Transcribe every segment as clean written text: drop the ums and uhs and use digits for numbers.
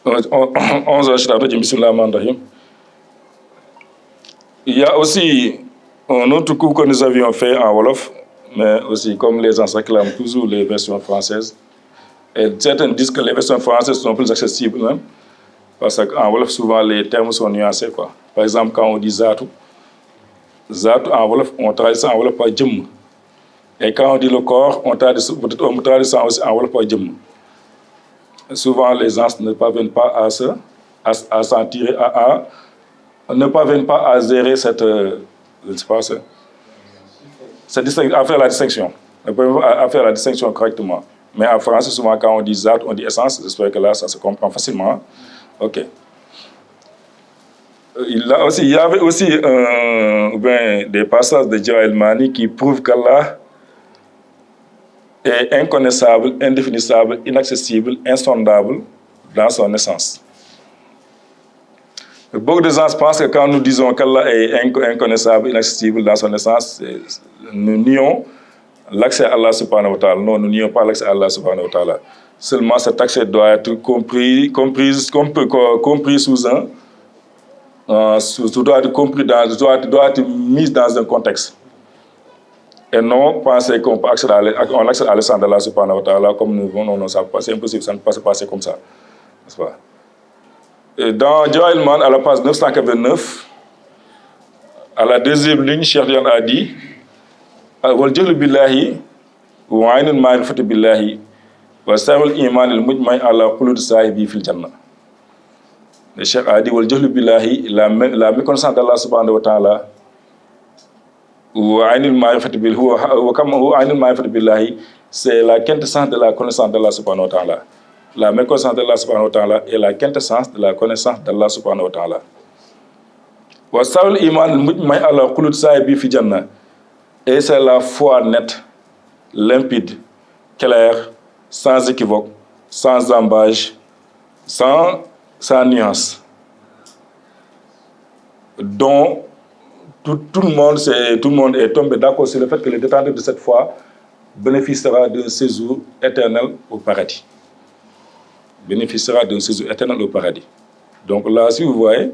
Il y a aussi un autre cours que nous avions fait en Wolof, mais aussi comme les gens réclament toujours les versions françaises. Et certains disent que les versions françaises sont plus accessibles même, parce qu'en Wolof, souvent les termes sont nuancés, quoi. Par exemple, quand on dit Zatu, Zatu en Wolof, on traduit ça en Wolof par Djem. Et quand on dit le corps, on traduit ça aussi en Wolof par Djem. Souvent, les gens ne parviennent pas à s'en tirer, ne parviennent pas à gérer cette distinction, à faire la distinction. À faire la distinction correctement. Mais en français, souvent, quand on dit zat, on dit essence. J'espère que là, ça se comprend facilement. OK. Il y avait aussi des passages de Jawahir Mani qui prouvent qu'Allah est inconnaissable, indéfinissable, inaccessible, insondable dans son essence. Beaucoup de gens pensent que quand nous disons qu'Allah est inconnaissable, inaccessible dans son essence, nous nions l'accès à Allah subhanahu wa ta'ala. Non, nous nions pas l'accès à Allah subhanahu wa ta'ala. Seulement cet accès doit être compris sous un... doit être mis dans un contexte. Et non penser qu'on peut accéder à l'essence d'Allah subhanahu wa ta'ala comme nous venons, non, c'est impossible, ça ne peut pas se passer comme ça. N'est-ce pas? Et dans Jawahir Mani, à la page 989, à la deuxième ligne, Cheikh Diane a dit wal jahlu billahi wa aynul ma'rifati billahi wa sa'ul iman al mujma'i ala qulud sahibi fil janna. Le Cheikh a dit wal jahlu billahi, la méconnaissance d'Allah subhanahu wa ta'ala, wa aynul ma'rifati billahi, c'est la quintessence de la connaissance d'Allah subhanahu wa ta'ala. La méconnaissance d'Allah subhanahu wa ta'ala est la quintessence de la connaissance d'Allah subhanahu wa ta'ala. Wa sa'ul iman al mujma'i ala qulud sahibi fil janna. Et c'est la foi nette, limpide, claire, sans équivoque, sans embâche, sans nuance, dont tout le monde est tombé d'accord sur le fait que le détenteur de cette foi bénéficiera d'un séjour éternel au paradis. Bénéficiera d'un séjour éternel au paradis. Donc là, si vous voyez,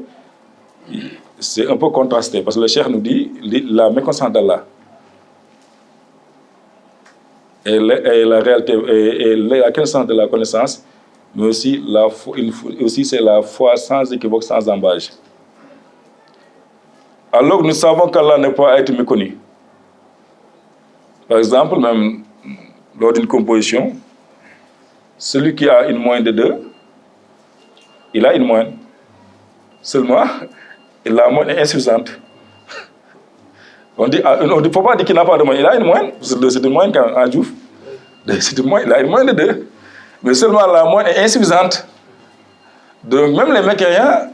c'est un peu contrasté, parce que le Cheikh nous dit la méconnaissance d'Allah et la réalité et la connaissance de la connaissance, mais aussi c'est la foi sans équivoque, sans embâche. Alors que nous savons qu'Allah ne peut pas être méconnu. Par exemple, même lors d'une composition, celui qui a une moyenne de 2, il a une moyenne. Seulement, la moyenne est insuffisante. On ne peut pas dire qu'il n'a pas de moyenne. Il a une moyenne. C'est une moyenne en Diouf. Il a une moyenne de 2. Mais seulement la moyenne est insuffisante. Donc même les mécréants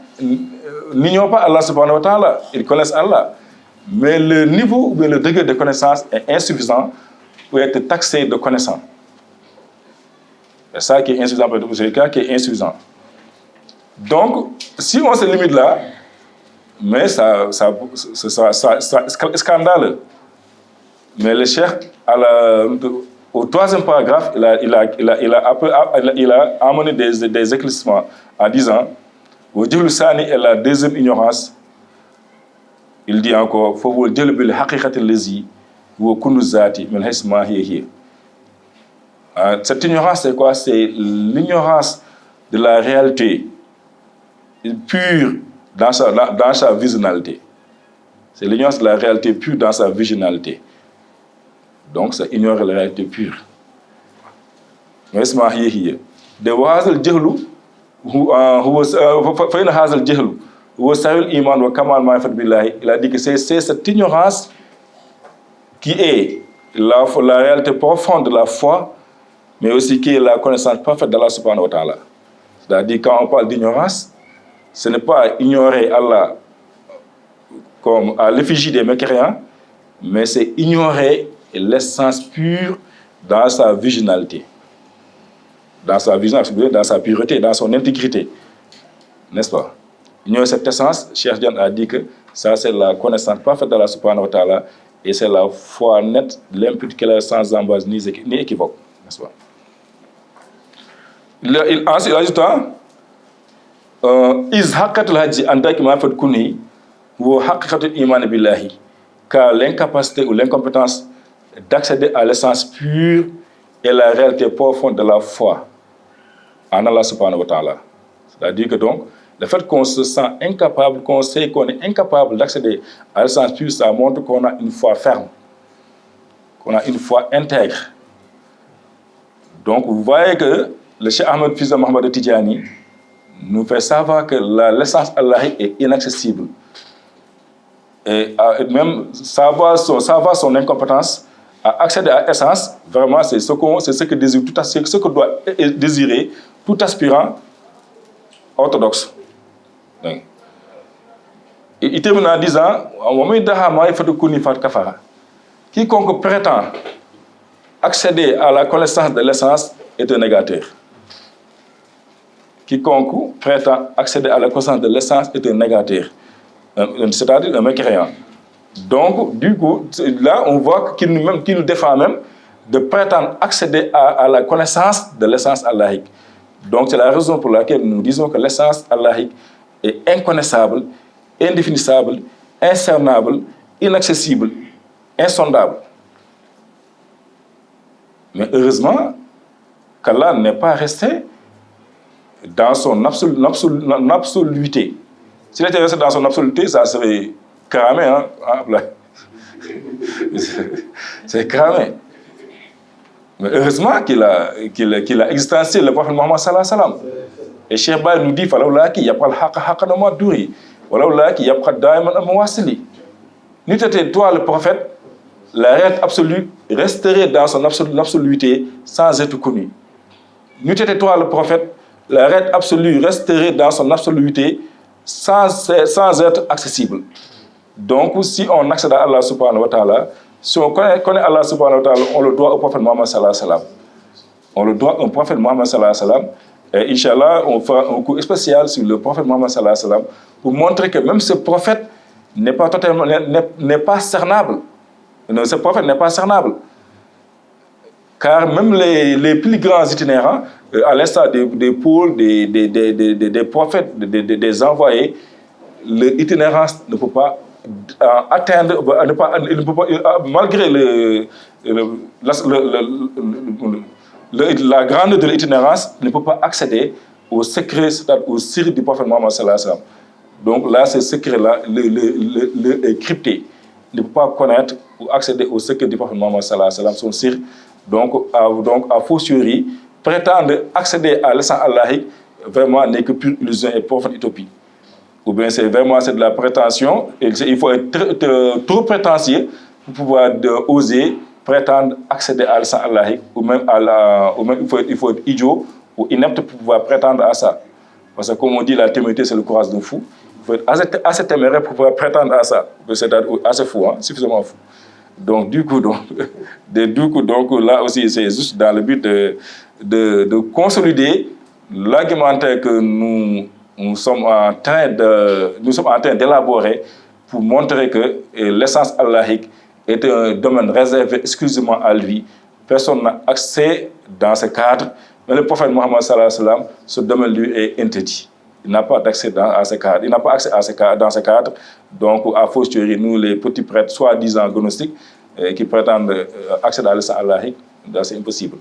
n'ignorent pas Allah subhanahu wa ta'ala. Ils connaissent Allah. Mais le niveau ou le degré de connaissance est insuffisant pour être taxé de connaissant. C'est ça qui est insuffisant pour le cas qui est insuffisant. Donc, si on se limite là, mais ça scandaleux. Mais le Cheikh, au troisième paragraphe, il a amené des éclaircissements en disant au Djihlu Sani est la deuxième ignorance. Il dit encore faut vous dire bil haqiqati lazi wa kullu zati min hisma hiya. Cette ignorance, c'est quoi? C'est l'ignorance de la réalité pure dans sa visionnalité. C'est l'ignorance de la réalité pure dans sa visionnalité. Donc, c'est ignorer la réalité pure. Hisma hiya. De wahazal jahlu فإن هذا الجهل هو سهل الإيمان وكمال معرفة بالله. Il a dit que c'est cette ignorance qui est la réalité profonde de la foi, mais aussi qui est la connaissance parfaite d'Allah subhanahu wa ta'ala. C'est-à-dire, quand on parle d'ignorance, ce n'est pas ignorer Allah comme à l'effigie des mécréants, mais c'est ignorer l'essence pure dans sa virginalité. Dans sa vision, dans sa pureté, dans son intégrité. N'est-ce pas? Ignorer cette essence, Cheikh Diane a dit que ça, c'est la connaissance parfaite d'Allah subhanahu wa ta'ala et c'est la foi nette, limpide, qu'elle est sans embâche ni équivoque. N'est-ce pas? Il ajoute is haqqatul hajji en tant que ma fait kuni ou haqqatul iman billahi, car l'incapacité ou l'incompétence d'accéder à l'essence pure et la réalité profonde de la foi en Allah subhanahu wa ta'ala. C'est-à-dire que donc, le fait qu'on se sent incapable, qu'on sait qu'on est incapable d'accéder à l'essence pure, ça montre qu'on a une foi ferme, qu'on a une foi intègre. Donc vous voyez que le Cheikh Ahmed Fils de Mohamed Tidjani nous fait savoir que l'essence allahique est inaccessible. Et même savoir son incompétence à accéder à l'essence, vraiment c'est ce que désire ce que doit désirer tout aspirant orthodoxe. Donc, il termine en disant quiconque prétend accéder à la connaissance de l'essence est un négateur. Quiconque prétend accéder à la connaissance de l'essence est un négateur, c'est-à-dire un mécréant. Donc, du coup, là, on voit qu'il nous défend même de prétendre accéder à la connaissance de l'essence allahique. Donc, c'est la raison pour laquelle nous disons que l'essence allahique est inconnaissable, indéfinissable, incernable, inaccessible, insondable. Mais heureusement qu'Allah n'est pas resté dans son absoluité. S'il était resté dans son absoluité, ça serait cramé. Hein? C'est cramé. Mais heureusement qu'il a existencié le prophète Mohammed sallallahu alayhi wa sallam. Et Cheikh Baye nous dit falawlaki yabqa al-haqqa nama duri walawlaki yabqa daiman al-mawasili. N'eût été toi le prophète, la réalité absolue resterait dans son absoluité sans être connue. N'eût été toi le prophète, la réalité absolue resterait dans son absoluité sans être accessible. Donc, si on accède à Allah subhanahu wa ta'ala, si on connaît Allah subhanahu wa ta'ala, on le doit au prophète Mohammed sallallahu alayhi wa sallam. On le doit au prophète Mohammed sallallahu alayhi wa sallam. Et Inch'Allah, on fera un cours spécial sur le prophète Mohammed sallallahu alayhi wa sallam pour montrer que même ce prophète n'est pas cernable. Non, ce prophète n'est pas cernable. Car même les plus grands itinérants, à l'instar des pôles, des prophètes, des envoyés, l'itinérance ne peut pas atteindre, malgré la grandeur de l'itinérance, ne peut pas accéder au secret, c'est-à-dire au sir du prophète Mohammed sallallahu alayhi wa sallam. Donc là, ce secret-là, le crypté, ne peut pas connaître ou accéder au secret du prophète Mohammed sallallahu alayhi wa sallam, son sir. Donc, à fortiori, prétendre accéder à l'essence allahique, vraiment n'est que pure illusion et profonde utopie. Ou bien c'est de la prétention, et il faut être trop prétentieux pour pouvoir oser prétendre accéder à l'essence allahique, ou même il faut être idiot ou inepte pour pouvoir prétendre à ça. Parce que comme on dit, la témérité c'est le courage d'un fou. Il faut être assez téméraire pour pouvoir prétendre à ça. C'est-à-dire assez fou, hein, suffisamment fou. Donc du coup, là aussi, c'est juste dans le but de consolider l'argumentaire que nous sommes en train d'élaborer pour montrer que l'essence allahique est un domaine réservé exclusivement à lui. Personne n'a accès dans ce cadre, mais le prophète Mohammed sallallahu alayhi wa sallam, ce domaine lui est interdit. Il n'a pas d'accès à ce cadre. Il n'a pas accès dans ce cadre. Donc, à fortiori, nous, les petits prêtres, soi-disant gnostiques, qui prétendent accéder à l'essence allahique, c'est impossible.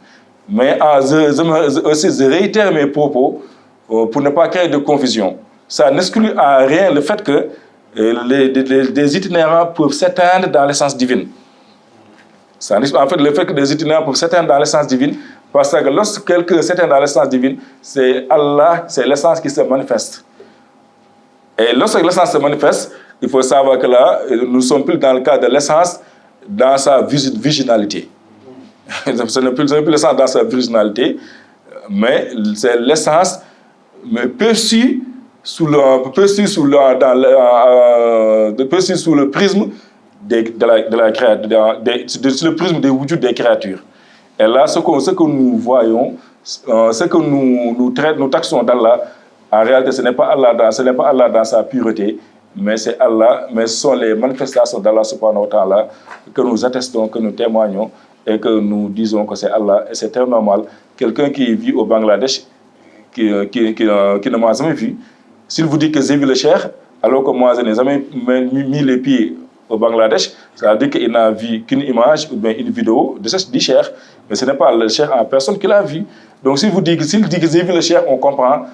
Mais je réitère mes propos pour ne pas créer de confusion. Ça n'exclut en rien le fait que les itinérants peuvent s'éteindre dans l'essence divine. Ça n'exclut en fait le fait que les itinérants peuvent s'éteindre dans l'essence divine, parce que lorsque quelqu'un s'éteint dans l'essence divine, c'est Allah, c'est l'essence qui se manifeste. Et lorsque l'essence se manifeste, il faut savoir que là, nous ne sommes plus dans le cadre de l'essence dans sa virginalité. Ce n'est plus l'essence dans sa virginalité, mais c'est l'essence perçue sous le prisme de la créature, sur le prisme des wujud des créatures. Et là, ce que nous voyons, ce que nous taxons d'Allah, en réalité, ce n'est pas Allah dans sa pureté, mais c'est Allah, mais ce sont les manifestations d'Allah subhanahu wa ta'ala que nous attestons, que nous témoignons et que nous disons que c'est Allah. Et c'est très normal. Quelqu'un qui vit au Bangladesh, qui ne m'a jamais vu, S'il vous dit que j'ai vu le cheikh, alors que moi, je n'ai jamais mis les pieds au Bangladesh, ça veut dire qu'il n'a vu qu'une image ou bien une vidéo du cheikh, mais ce n'est pas le cheikh en personne qu'il a vu. Donc s'il dit que j'ai vu le cheikh, on comprend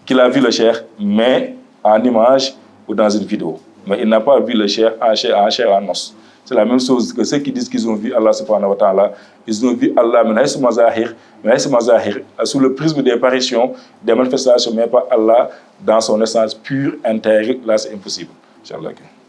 qu'il a vu le cheikh, mais en image ou dans une vidéo. Mais il n'a pas vu le cheikh en chair en os. C'est la même chose que ceux qui disent qu'ils ont vu Allah subhanahu wa ta'ala. Ils ont vu Allah sous le prisme des apparitions, des manifestations, mais pas Allah dans son essence pure, intérieure. Là, c'est impossible. Inch'Allah.